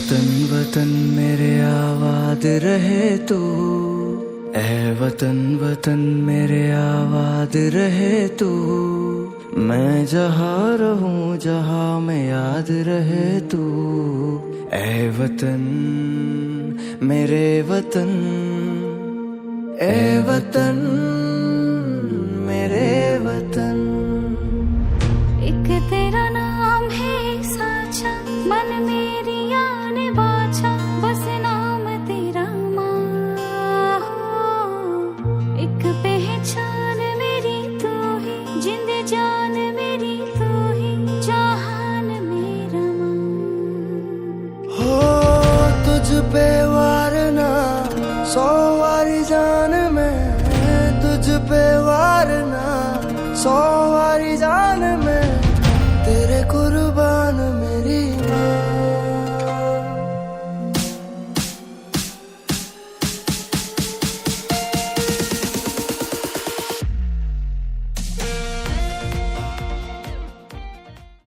वतन वतन मेरे आबाद रहे तू, ऐ वतन वतन मेरे आबाद रहे तू। मैं जहाँ रहूं जहाँ मैं याद रहे तू, ऐ वतन मेरे वतन, ऐ वतन मेरे वतन। एक तेरा नाम है साचा, मन मेरी आने बाचा, बस नाम तेरा माँ हो। एक पहचान मेरी तू ही, जिंद जान मेरी तू ही, जहान मेरा माँ हो। तुझ पे वारना 100 वारी जान में, तुझ पे वारना 100